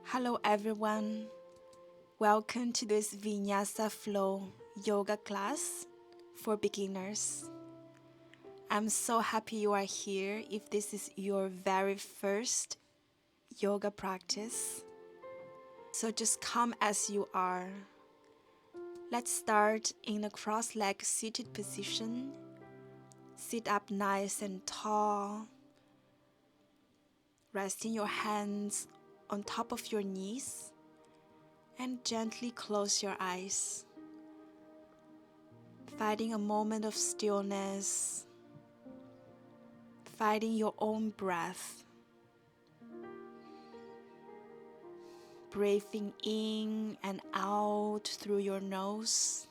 Hello everyone, welcome to this Vinyasaflow yoga class for beginners. I'm so happy you are here if this is your very first yoga practice. So just come as you are. Let's start in a cross-legged seated position. Sit up nice and tall. Resting your hands on top of your knees and gently close your eyes. Finding a moment of stillness, finding your own breath. Breathing in and out through your nose.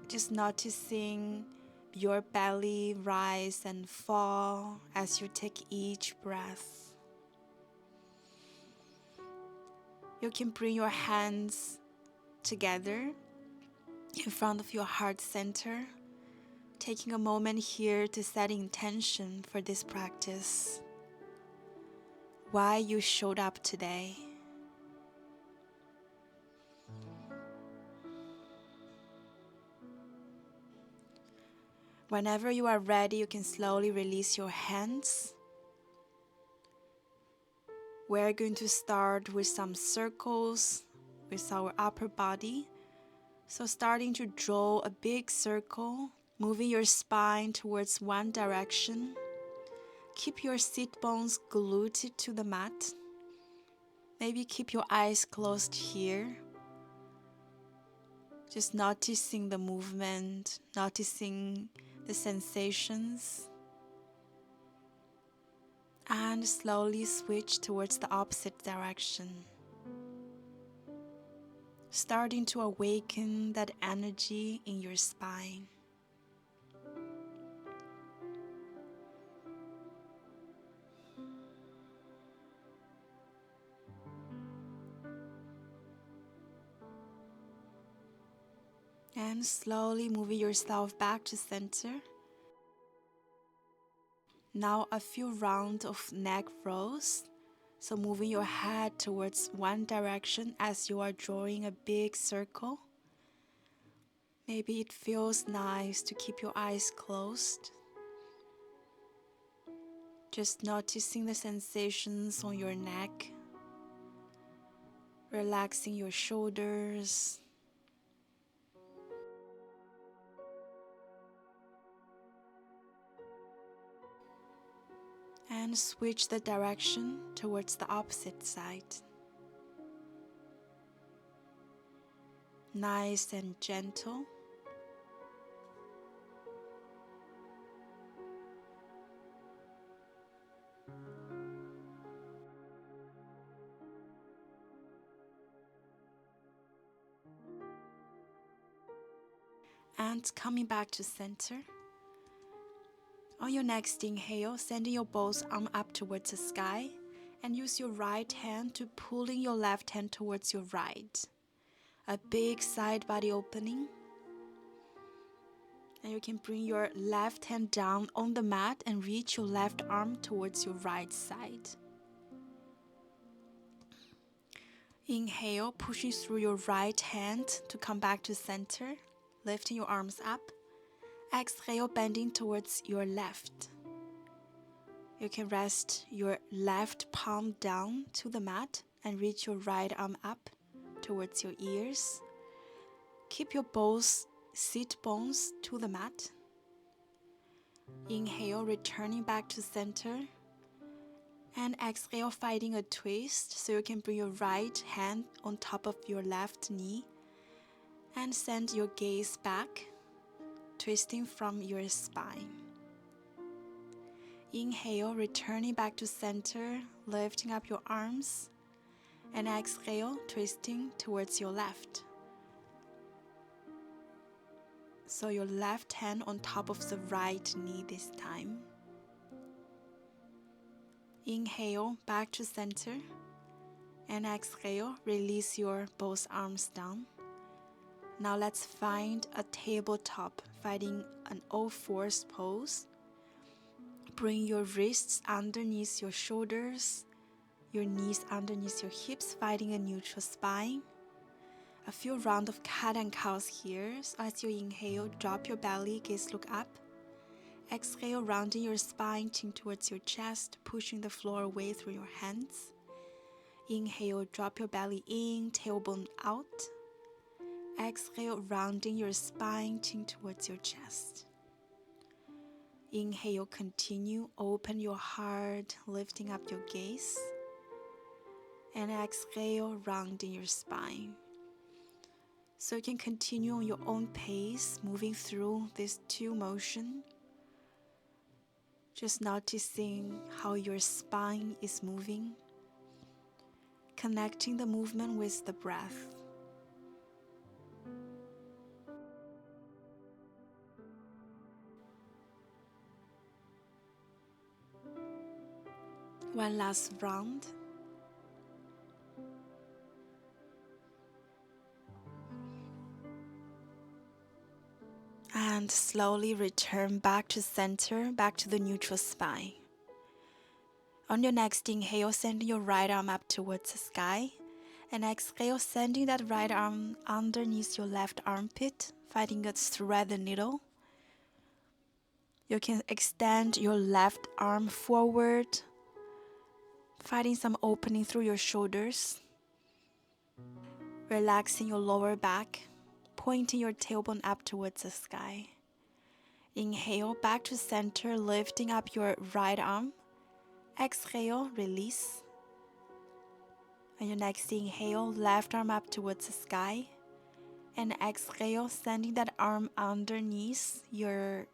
Just noticing your belly rise and fall as you take each breath. You can bring your hands together in front of your heart center, taking a moment here to set intention for this practice. Why you showed up today. Whenever you are ready, you can slowly release your hands. We're going to start with some circles with our upper body. So starting to draw a big circle, moving your spine towards one direction. Keep your sit bones glued to the mat. Maybe keep your eyes closed here. Just noticing the movement, noticing the sensations. And slowly switch towards the opposite direction. Starting to awaken that energy in your spine. And slowly moving yourself back to center. Now a few rounds of neck rolls. So moving your head towards one direction as you are drawing a big circle. Maybe it feels nice to keep your eyes closed. Just noticing the sensations on your neck. Relaxing your shoulders. And switch the direction towards the opposite side. Nice and gentle. And coming back to center. On your next inhale, sending your both arms up towards the sky and use your right hand to pulling your left hand towards your right. A big side body opening. And you can bring your left hand down on the mat and reach your left arm towards your right side. Inhale, pushing through your right hand to come back to center, lifting your arms up. Exhale, bending towards your left. You can rest your left palm down to the mat and reach your right arm up towards your ears. Keep your both sit bones to the mat. Inhale, returning back to center. And exhale, finding a twist so you can bring your right hand on top of your left knee and send your gaze back, twisting from your spine. Inhale, returning back to center, lifting up your arms, and exhale, twisting towards your left. So your left hand on top of the right knee this time. Inhale, back to center, and exhale, release your both arms down. Now let's find a tabletop, finding an all-fours pose. Bring your wrists underneath your shoulders Your knees underneath your hips, finding a neutral spine. A few rounds of cat and cows here. So as you inhale, drop your belly, gaze look up. Exhale, rounding your spine, chin towards your chest, pushing the floor away through your hands. Inhale, drop your belly in, tailbone out. Exhale, rounding your spine, chin towards your chest. Inhale, continue, open your heart, lifting up your gaze. And exhale, rounding your spine. So you can continue on your own pace, moving through these two motions. Just noticing how your spine is moving, connecting the movement with the breath. One last round. And slowly return back to center, back to the neutral spine. On your next inhale, sending your right arm up towards the sky. And exhale, sending that right arm underneath your left armpit, finding a thread the needle. You can extend your left arm forward, finding some opening through your shoulders. Relaxing your lower back, pointing your tailbone up towards the sky. Inhale, back to center, lifting up your right arm. Exhale, release. On your next inhale, left arm up towards the sky. And exhale, sending that arm underneath your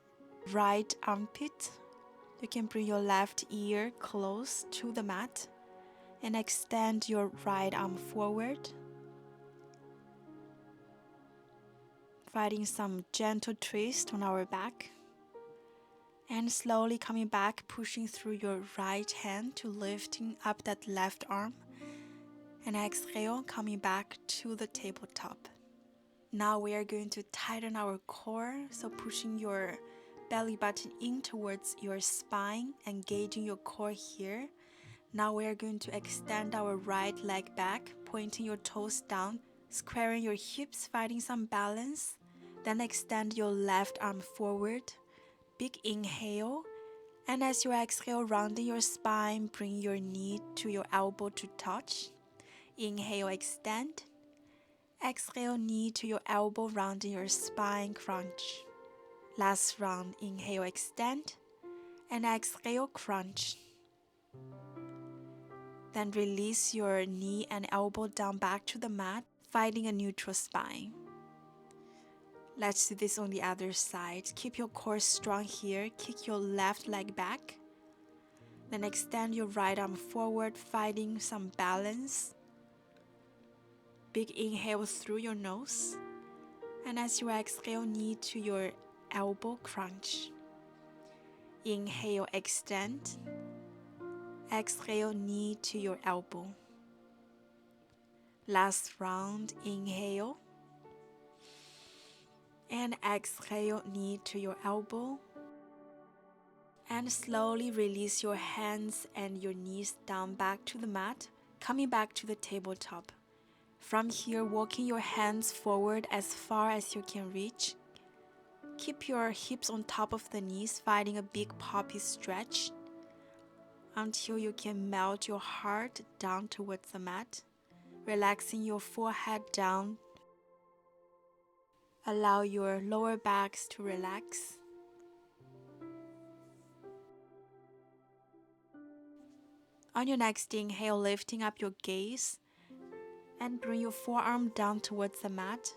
right armpit. You can bring your left ear close to the mat and extend your right arm forward. Finding some gentle twist on our back. And slowly coming back, pushing through your right hand to lifting up that left arm. And exhale, coming back to the tabletop. Now we are going to tighten our core, so pushing your belly button in towards your spine, engaging your core here. Now we are going to extend our right leg back, pointing your toes down, squaring your hips, finding some balance. Then extend your left arm forward. Big inhale, and as you exhale, rounding your spine, bring your knee to your elbow to touch. Inhale, extend. Exhale, knee to your elbow, rounding your spine, crunch. Last round, inhale, extend, and exhale, crunch. Then release your knee and elbow down back to the mat, finding a neutral spine. Let's do this on the other side. Keep your core strong here. Kick your left leg back. Then extend your right arm forward, finding some balance. Big inhale through your nose. And as you exhale, knee to your elbow, crunch. Inhale, extend. Exhale, knee to your elbow. Last round, inhale. And exhale, knee to your elbow. And slowly release your hands and your knees down back to the mat, coming back to the tabletop. From here, walking your hands forward as far as you can reach. Keep your hips on top of the knees, finding a big poppy stretch until you can melt your heart down towards the mat, relaxing your forehead down. Allow your lower backs to relax. On your next inhale, lifting up your gaze and bring your forearm down towards the mat.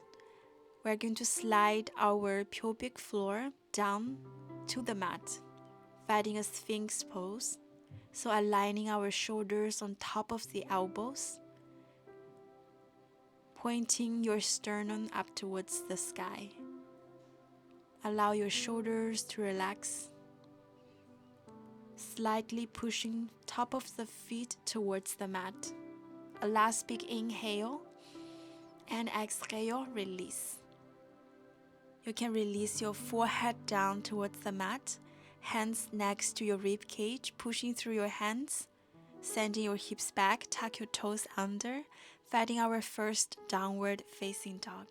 We're going to slide our pubic floor down to the mat, finding a sphinx pose. So aligning our shoulders on top of the elbows, pointing your sternum up towards the sky. Allow your shoulders to relax, slightly pushing top of the feet towards the mat. A last big inhale and exhale, release. You can release your forehead down towards the mat, hands next to your rib cage, pushing through your hands, Sending your hips back, tuck your toes under, finding our first downward facing dog.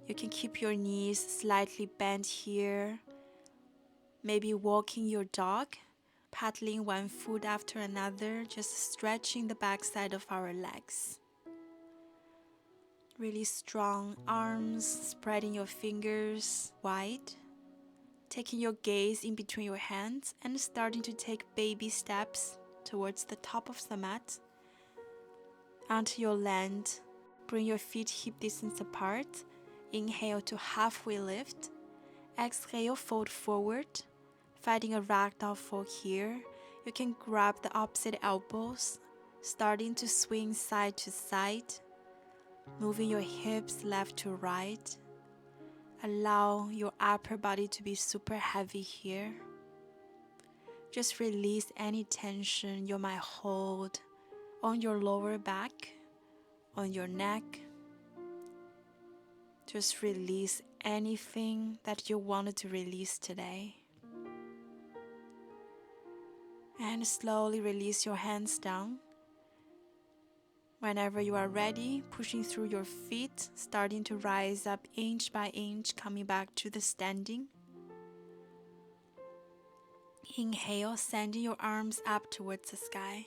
You can keep your knees slightly bent here, maybe walking your dog, paddling one foot after another, just stretching the backside of our legs. Really strong arms, spreading your fingers wide, taking your gaze in between your hands and starting to take baby steps towards the top of the mat. Until you land, bring your feet hip distance apart. Inhale to halfway lift. Exhale, fold forward, finding a ragdoll fold here. You can grab the opposite elbows, starting to swing side to side, moving your hips left to right. Allow your upper body to be super heavy here. Just release any tension you might hold on your lower back, on your neck. Just release anything that you wanted to release today. And slowly release your hands down. Whenever you are ready, pushing through your feet, starting to rise up inch by inch, coming back to the standing. Inhale, sending your arms up towards the sky.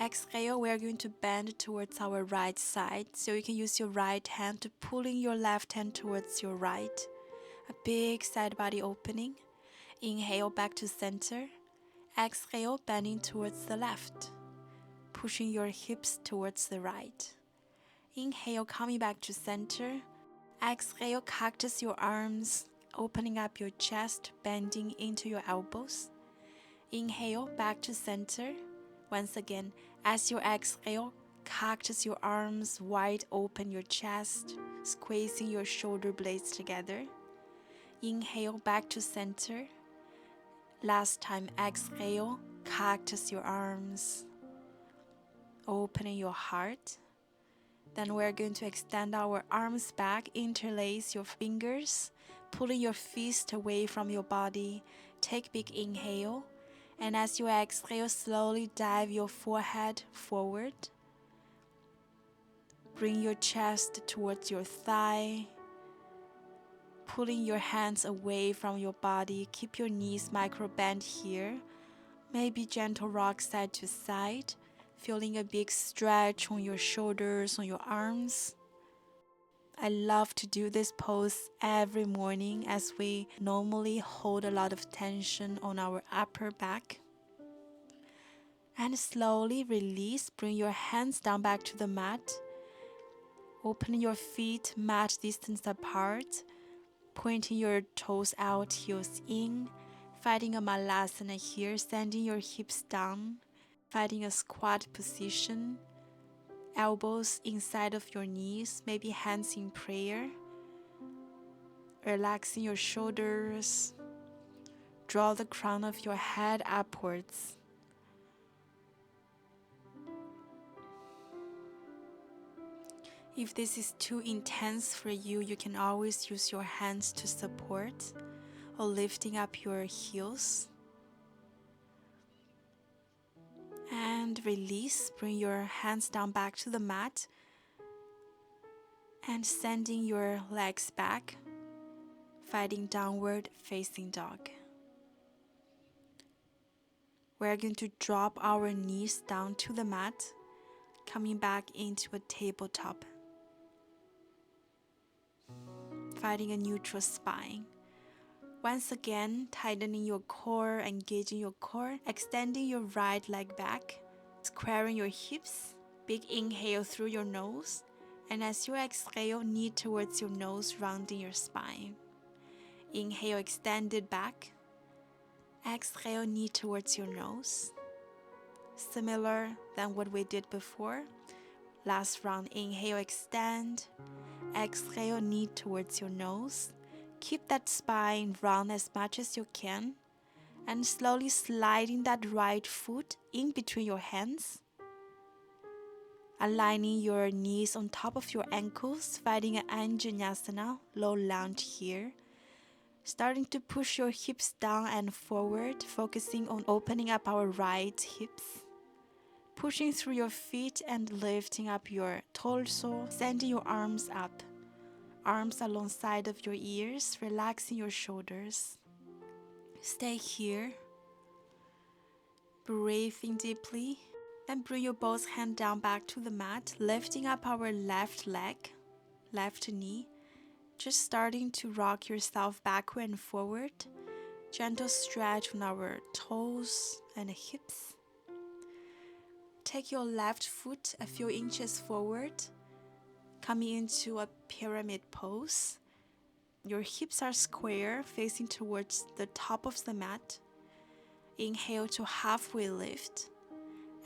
Exhale, we are going to bend towards our right side, so you can use your right hand to pulling your left hand towards your right. A big side body opening. Inhale, back to center. Exhale, bending towards the left, pushing your hips towards the right. Inhale, coming back to center. Exhale, cactus your arms, opening up your chest, bending into your elbows. Inhale, back to center. Once again, as you exhale, cactus your arms wide open your chest, squeezing your shoulder blades together. Inhale, back to center. Last time, exhale, cactus your arms, opening your heart. Then we're going to extend our arms back, interlace your fingers, pulling your fist away from your body. Take big inhale. And as you exhale, slowly dive your forehead forward. Bring your chest towards your thigh. Pulling your hands away from your body. Keep your knees micro bent here. Maybe gentle rock side to side. Feeling a big stretch on your shoulders, on your arms. I love to do this pose every morning as we normally hold a lot of tension on our upper back. And slowly release, bring your hands down back to the mat. Open your feet mat distance apart, pointing your toes out, heels in, finding a malasana here, sending your hips down, finding a squat position. Elbows inside of your knees, maybe hands in prayer. Relaxing your shoulders. Draw the crown of your head upwards. If this is too intense for you, you can always use your hands to support or lifting up your heels. And release, bring your hands down back to the mat and sending your legs back, finding downward facing dog. We're going to drop our knees down to the mat, coming back into a tabletop, finding a neutral spine. Once again, tightening your core, engaging your core, extending your right leg back, squaring your hips, big inhale through your nose, and as you exhale, knee towards your nose, rounding your spine. Inhale, extend it back. Exhale, knee towards your nose. Similar than what we did before. Last round, inhale, extend. Exhale, knee towards your nose. Keep that spine round as much as you can. And slowly sliding that right foot in between your hands. Aligning your knees on top of your ankles, finding an vinyasana, low lunge here. Starting to push your hips down and forward, focusing on opening up our right hips. Pushing through your feet and lifting up your torso, sending your arms up. Arms alongside of your ears, relaxing your shoulders. Stay here. Breathing deeply. Then bring your both hands down back to the mat, lifting up our left leg, left knee. Just starting to rock yourself backward and forward. Gentle stretch on our toes and hips. Take your left foot a few inches forward, coming into a pyramid pose. Your hips are square, facing towards the top of the mat. Inhale to halfway lift.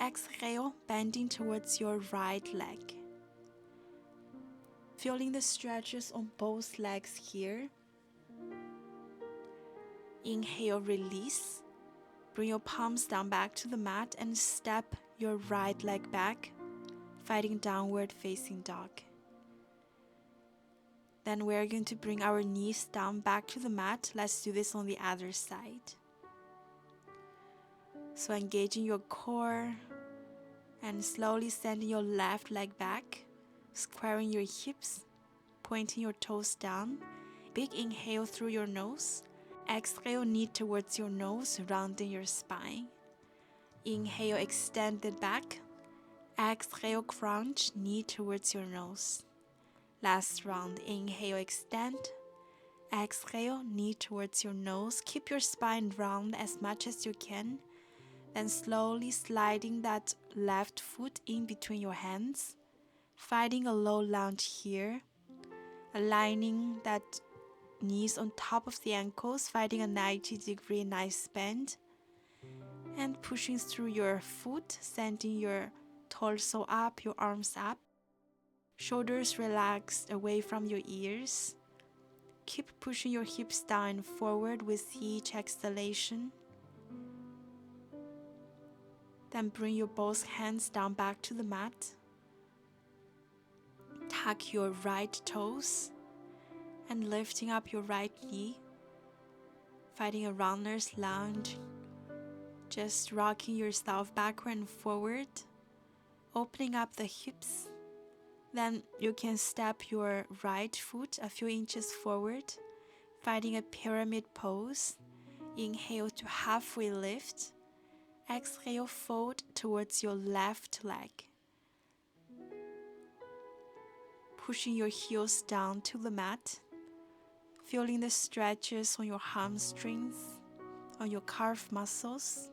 Exhale, bending towards your right leg. Feeling the stretches on both legs here. Inhale, release. Bring your palms down back to the mat and step your right leg back, finding downward facing dog. Then we're going to bring our knees down back to the mat. Let's do this on the other side. So engaging your core and slowly sending your left leg back, squaring your hips, pointing your toes down. Big inhale through your nose. Exhale, knee towards your nose, rounding your spine. Inhale, extend it back. Exhale, crunch, knee towards your nose. Last round, inhale, extend. Exhale, knee towards your nose. Keep your spine round as much as you can. Then slowly sliding that left foot in between your hands. Finding a low lunge here. Aligning that knees on top of the ankles, finding a 90-degree nice bend. And pushing through your foot, sending your torso up, your arms up. Shoulders relaxed away from your ears. Keep pushing your hips down and forward with each exhalation. Then bring your both hands down back to the mat. Tuck your right toes and lifting up your right knee. Finding a runner's lunge. Just rocking yourself backward and forward. Opening up the hips. Then you can step your right foot a few inches forward. Finding a pyramid pose. Inhale to halfway lift. Exhale, fold towards your left leg. Pushing your heels down to the mat. Feeling the stretches on your hamstrings, on your calf muscles.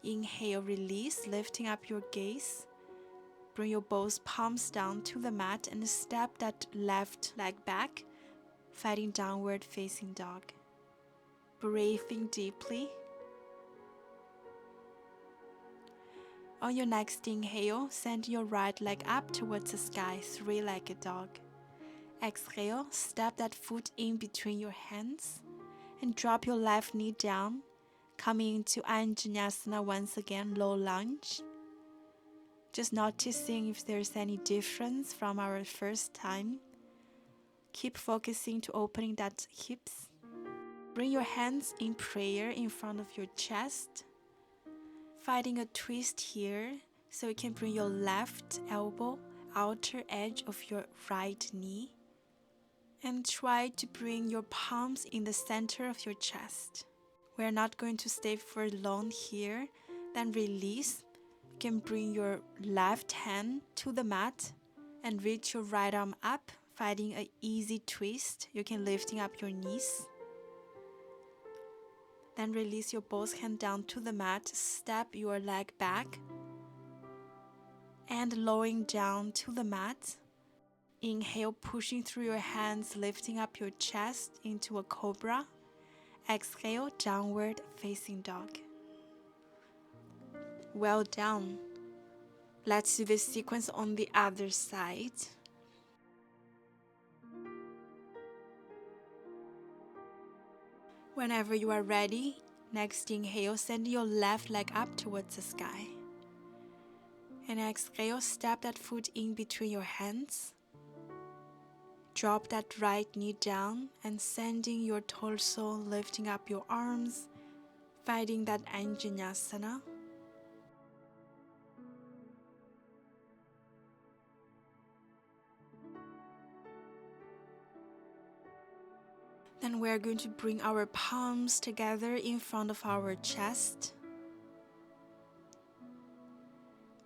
Inhale, release, lifting up your gaze. Bring your both palms down to the mat and step that left leg back, finding downward facing dog. Breathing deeply. On your next inhale, send your right leg up towards the sky, three-legged dog. Exhale, step that foot in between your hands and drop your left knee down, coming into Vinyasana once again, low lunge. Just noticing if there's any difference from our first time. Keep focusing to opening that hips. Bring your hands in prayer in front of your chest. Finding a twist here, so you can bring your left elbow outer edge of your right knee. And try to bring your palms in the center of your chest. We're not going to stay for long here. Then release. You can bring your left hand to the mat and reach your right arm up, finding an easy twist. You can lifting up your knees. Then release your both hands down to the mat, step your leg back and lowering down to the mat. Inhale, pushing through your hands, lifting up your chest into a cobra. Exhale, downward facing dog. Well done. Let's do this sequence on the other side. Whenever you are ready, next inhale, send your left leg up towards the sky. And exhale, step that foot in between your hands. Drop that right knee down and sending your torso, lifting up your arms, finding that Vinyasana. Then we're going to bring our palms together in front of our chest,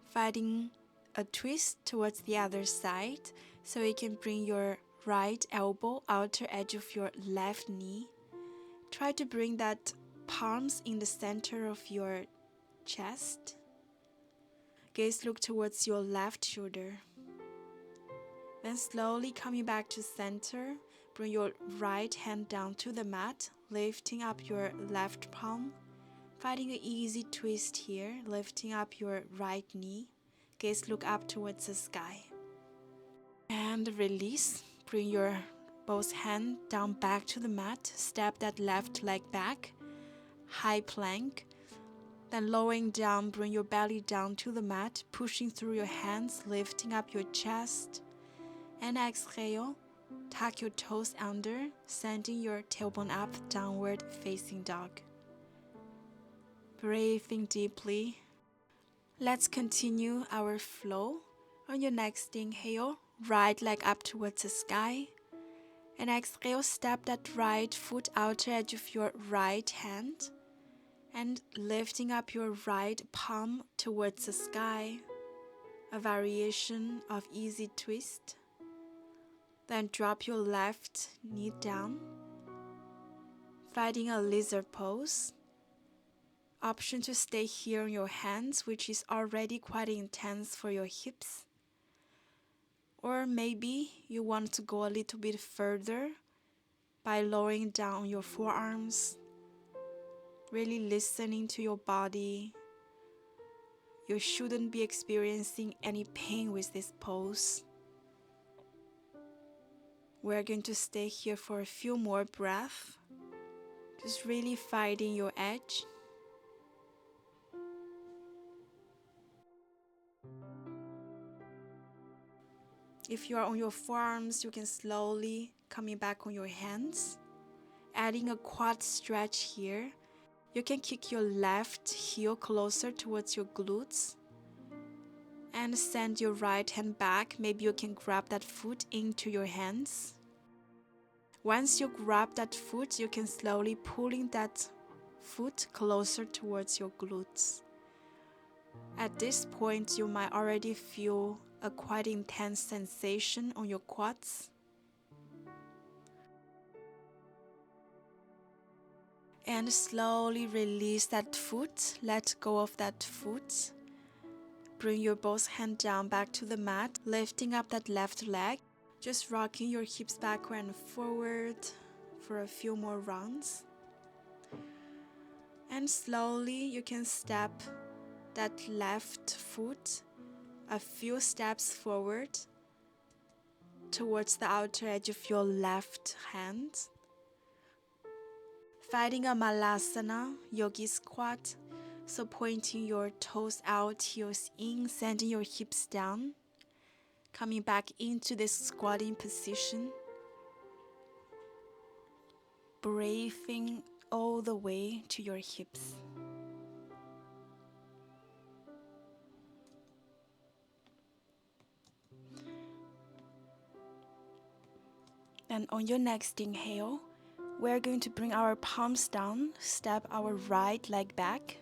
finding a twist towards the other side, so you can bring your right elbow outer edge of your left knee. Try to bring that palms in the center of your chest. Gaze look towards your left shoulder. Then slowly coming back to center, bring your right hand down to the mat, lifting up your left palm. Finding an easy twist here, lifting up your right knee. Gaze look up towards the sky. And release. Bring your both hands down back to the mat. Step that left leg back. High plank. Then lowering down, bring your belly down to the mat, pushing through your hands, lifting up your chest. And exhale. Tuck your toes under, sending your tailbone up, downward facing dog. Breathing deeply. Let's continue our flow. On your next inhale, right leg up towards the sky. And exhale, step that right foot outer edge of your right hand. And lifting up your right palm towards the sky. A variation of easy twist. Then drop your left knee down. Finding a lizard pose. Option to stay here on your hands, which is already quite intense for your hips. Or maybe you want to go a little bit further by lowering down your forearms, really listening to your body. You shouldn't be experiencing any pain with this pose. We're going to stay here for a few more breaths, just really finding your edge. If you are on your forearms, you can slowly coming back on your hands. Adding a quad stretch here. You can kick your left heel closer towards your glutes. And send your right hand back. Maybe you can grab that foot into your hands. Once you grab that foot, you can slowly pulling that foot closer towards your glutes. At this point, you might already feel a quite intense sensation on your quads. And slowly release that foot, let go of that foot. Bring your both hands down back to the mat, lifting up that left leg. Just rocking your hips backward and forward for a few more rounds. And slowly you can step that left foot a few steps forward towards the outer edge of your left hand. Finding a malasana, yogi squat. So pointing your toes out, heels in, sending your hips down. Coming back into this squatting position. Breathing all the way to your hips. And on your next inhale, we're going to bring our palms down, step our right leg back.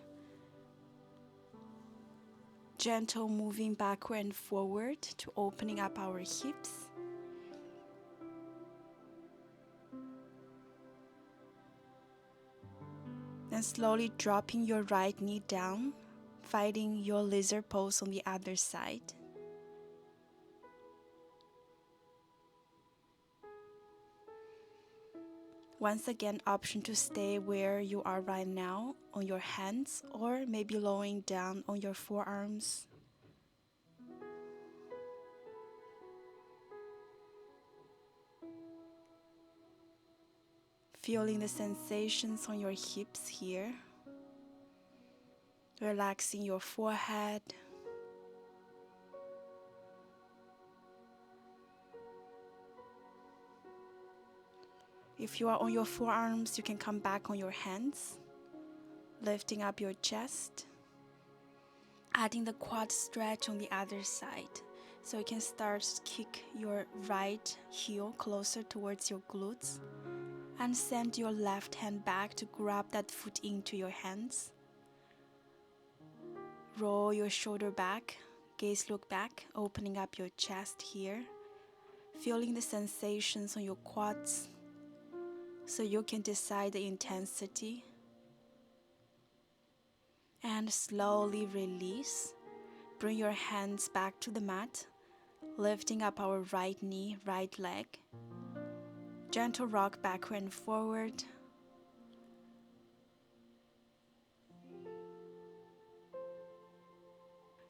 Gentle moving backward and forward to opening up our hips. Then slowly dropping your right knee down, finding your lizard pose on the other side. Once again, option to stay where you are right now on your hands or maybe lowering down on your forearms. Feeling the sensations on your hips here. Relaxing your forehead. If you are on your forearms, you can come back on your hands, lifting up your chest, adding the quad stretch on the other side. So you can start to kick your right heel closer towards your glutes and send your left hand back to grab that foot into your hands. Roll your shoulder back, gaze look back, opening up your chest here, feeling the sensations on your quads so you can decide the intensity. And slowly release. Bring your hands back to the mat, lifting up our right knee, right leg. Gentle rock backward and forward.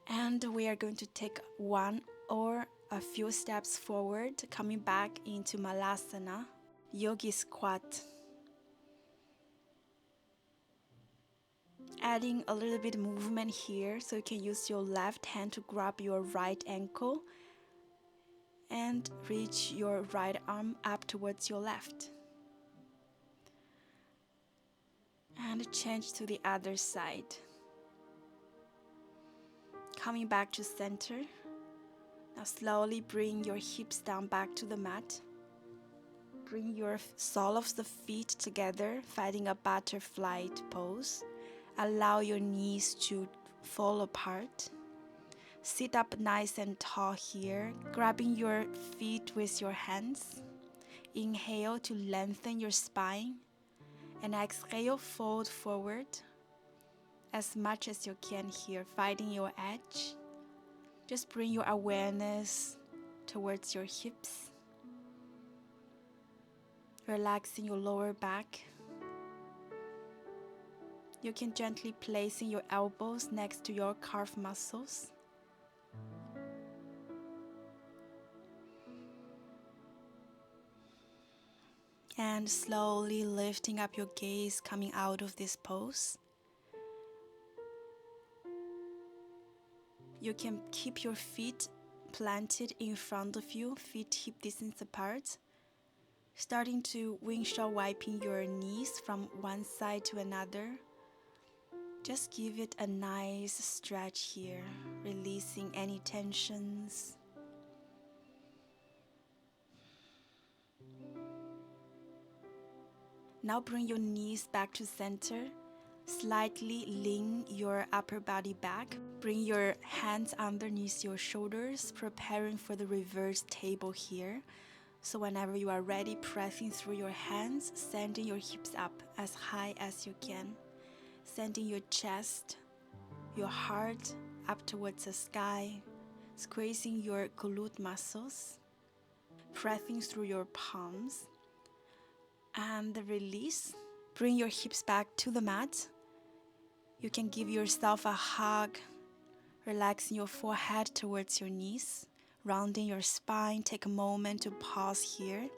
And we are going to take one or a few steps forward, coming back into Malasana, Yogi Squat. Adding a little bit movement here, so you can use your left hand to grab your right ankle and reach your right arm up towards your left. And change to the other side. Coming back to center. Now slowly bring your hips down back to the mat. Bring your sole of the feet together, finding a butterfly pose. Allow your knees to fall apart. Sit up nice and tall here, grabbing your feet with your hands. Inhale to lengthen your spine, and exhale, fold forward as much as you can here, finding your edge. Just bring your awareness towards your hips, relaxing your lower back. You can gently place your elbows next to your calf muscles. And slowly lifting up your gaze, coming out of this pose. You can keep your feet planted in front of you, feet hip distance apart. Starting to windshield wiping your knees from one side to another. Just give it a nice stretch here, releasing any tensions. Now bring your knees back to center. Slightly lean your upper body back. Bring your hands underneath your shoulders, preparing for the reverse table here. So whenever you are ready, pressing through your hands, sending your hips up as high as you can. Sending your chest, your heart up towards the sky. Squeezing your glute muscles. Pressing through your palms. And release. Bring your hips back to the mat. You can give yourself a hug, relaxing your forehead towards your knees, rounding your spine. Take a moment to pause here.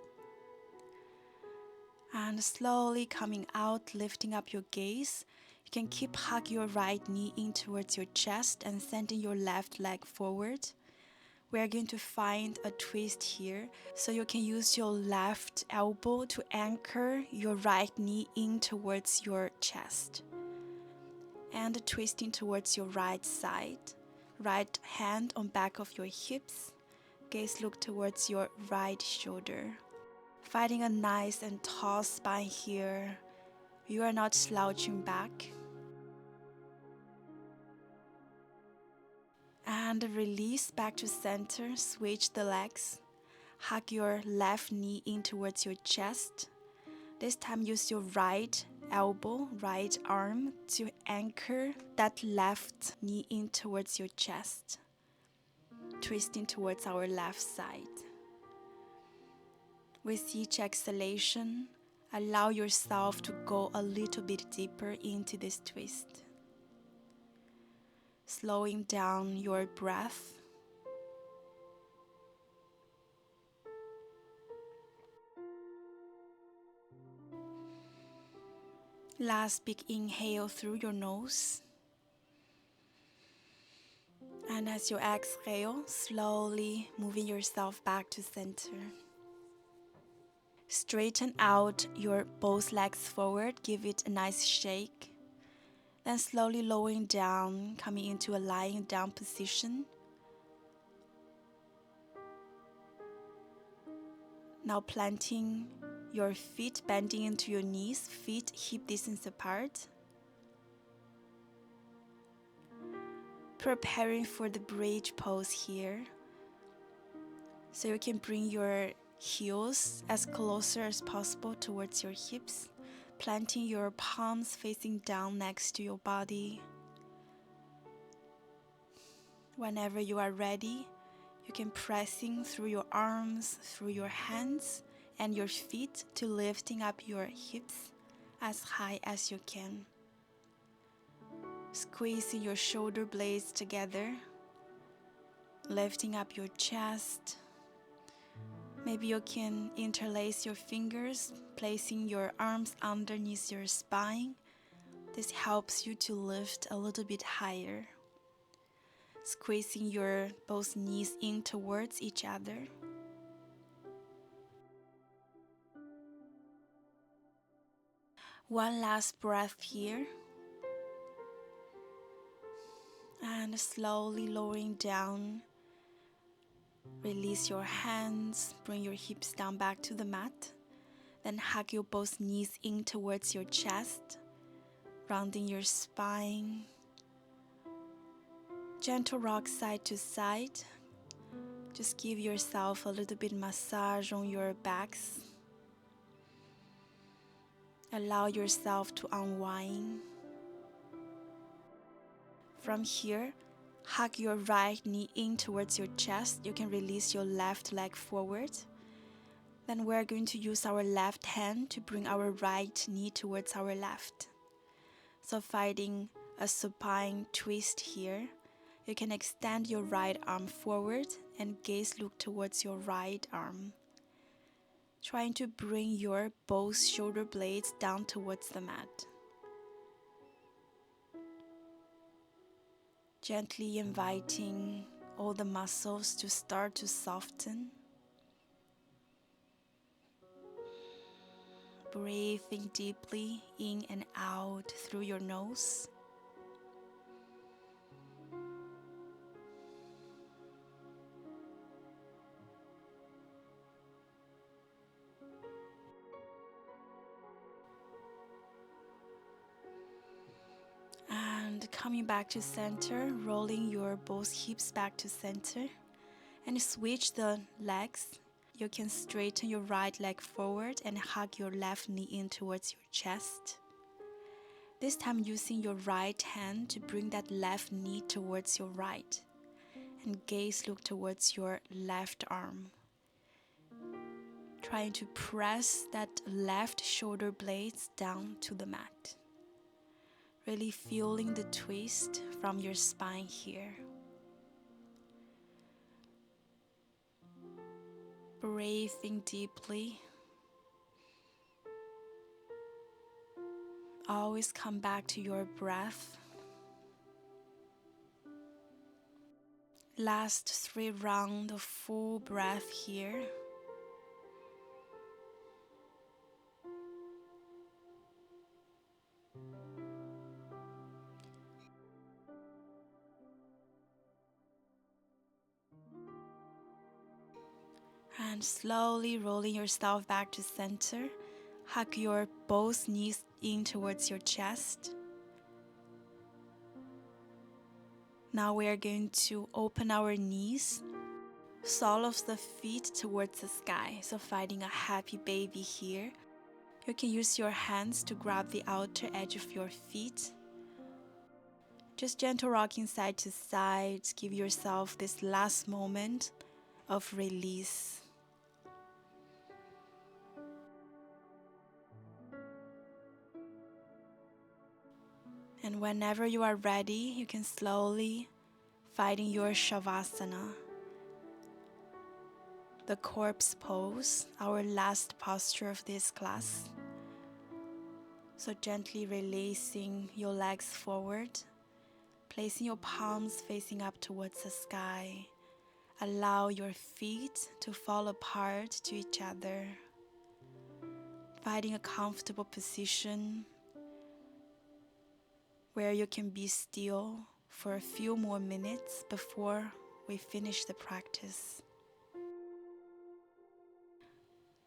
And slowly coming out, lifting up your gaze. You can keep hugging your right knee in towards your chest and sending your left leg forward. We are going to find a twist here, so you can use your left elbow to anchor your right knee in towards your chest. And twisting towards your right side. Right hand on back of your hips. Gaze look towards your right shoulder. Finding a nice and tall spine here. You are not slouching back. And release back to center. Switch the legs. Hug your left knee in towards your chest. This time use your right elbow, right arm to anchor that left knee in towards your chest. Twisting towards our left side. With each exhalation, allow yourself to go a little bit deeper into this twist. Slowing down your breath. Last big inhale through your nose. And as you exhale, slowly moving yourself back to center. Straighten out your both legs forward, give it a nice shake. Then slowly lowering down, coming into a lying down position. Now planting your feet, bending into your knees, feet hip distance apart. Preparing for the bridge pose here. So you can bring your heels as closer as possible towards your hips, planting your palms facing down next to your body. Whenever you are ready, you can pressing through your arms, through your hands and your feet to lifting up your hips as high as you can. Squeezing your shoulder blades together, lifting up your chest. Maybe you can interlace your fingers, placing your arms underneath your spine. This helps you to lift a little bit higher. Squeezing your both knees in towards each other. One last breath here. And slowly lowering down. Release your hands, bring your hips down back to the mat. Then hug your both knees in towards your chest, rounding your spine. Gentle rock side to side. Just give yourself a little bit massage on your backs. Allow yourself to unwind. From here, hug your right knee in towards your chest. You can release your left leg forward. Then we're going to use our left hand to bring our right knee towards our left. So finding a supine twist here. You can extend your right arm forward and gaze look towards your right arm. Trying to bring your both shoulder blades down towards the mat. Gently inviting all the muscles to start to soften. Breathing deeply in and out through your nose. And coming back to center, rolling your both hips back to center. And switch the legs. You can straighten your right leg forward and hug your left knee in towards your chest. This time using your right hand to bring that left knee towards your right. And gaze look towards your left arm. Trying to press that left shoulder blades down to the mat. Really feeling the twist from your spine here. Breathing deeply. Always come back to your breath. Last 3 rounds of full breath here. And slowly rolling yourself back to center. Hug your both knees in towards your chest. Now we are going to open our knees. Sole of the feet towards the sky. So finding a happy baby here. You can use your hands to grab the outer edge of your feet. Just gentle rocking side to side. Give yourself this last moment of release. And whenever you are ready, you can slowly finding your Shavasana, the corpse pose, our last posture of this class. So gently releasing your legs forward, placing your palms facing up towards the sky. Allow your feet to fall apart to each other. Finding a comfortable position where you can be still for a few more minutes before we finish the practice.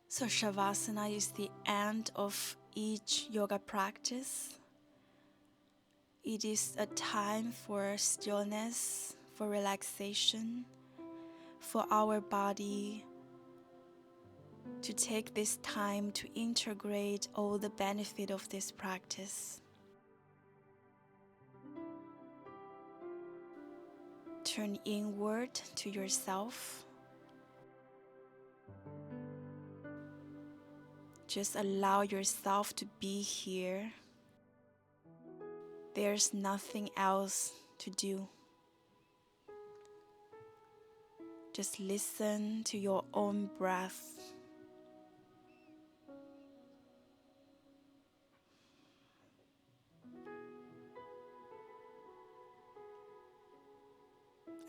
So Shavasana is the end of each yoga practice. It is a time for stillness, for relaxation, for our body to take this time to integrate all the benefit of this practice. Turn inward to yourself. Just allow yourself to be here. There's nothing else to do. Just listen to your own breath.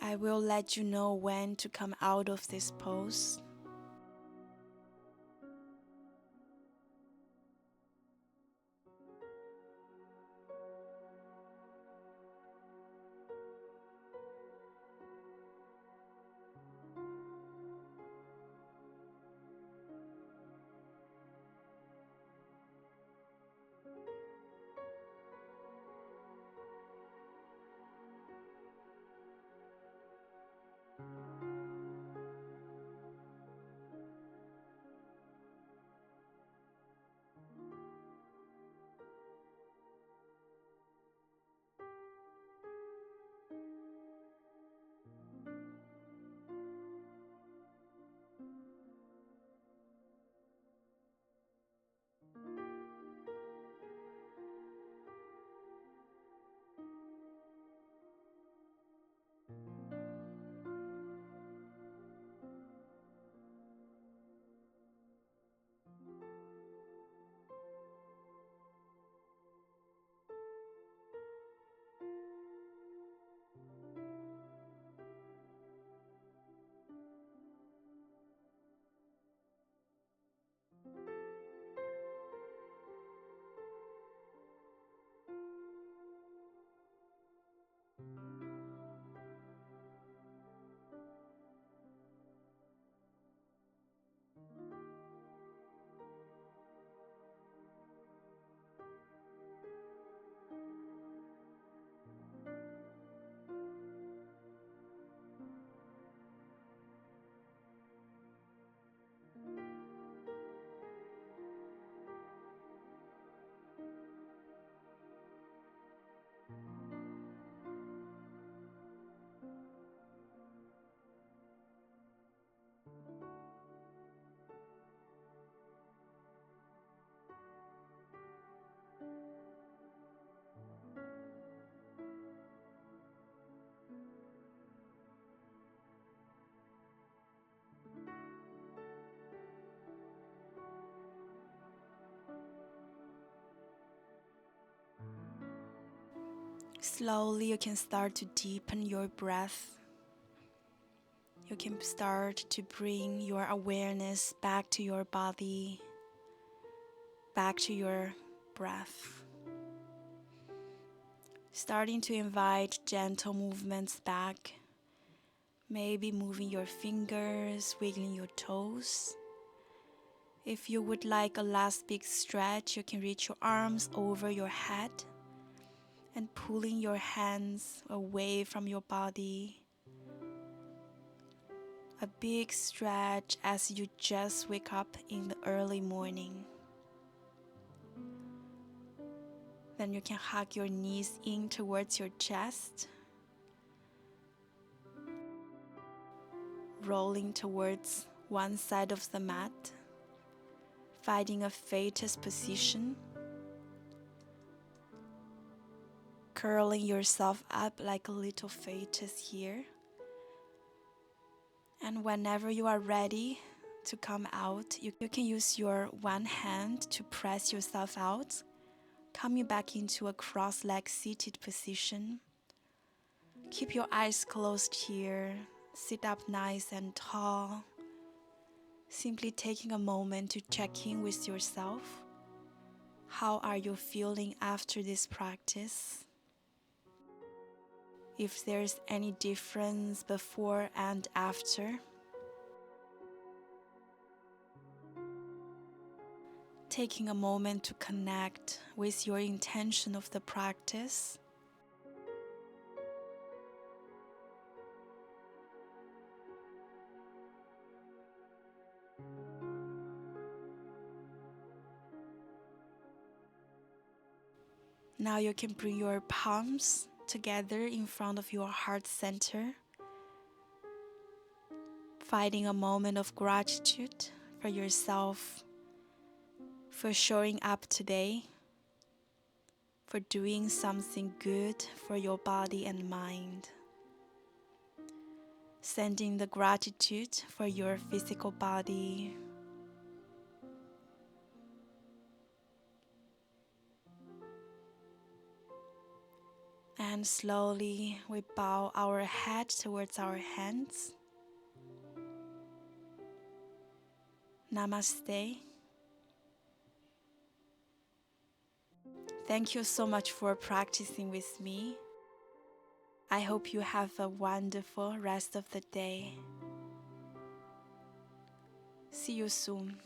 I will let you know when to come out of this pose. Slowly you can start to deepen your breath. You can start to bring your awareness back to your body, back to your breath. Starting to invite gentle movements back, maybe moving your fingers, wiggling your toes. If you would like a last big stretch, you can reach your arms over your head and pulling your hands away from your body. A big stretch as you just wake up in the early morning. Then you can hug your knees in towards your chest, rolling towards one side of the mat, finding a fetus position, curling yourself up like a little fetus here. And whenever you are ready to come out, you can use your one hand to press yourself out, coming back into a cross-legged seated position. Keep your eyes closed here. Sit up nice and tall. Simply taking a moment to check in with yourself. How are you feeling after this practice? If there's any difference before and after. Taking a moment to connect with your intention of the practice. Now you can bring your palms together in front of your heart center, finding a moment of gratitude for yourself, for showing up today, for doing something good for your body and mind. Sending the gratitude for your physical body, and slowly we bow our head towards our hands. Namaste. Thank you so much for practicing with me. I hope you have a wonderful rest of the day. See you soon.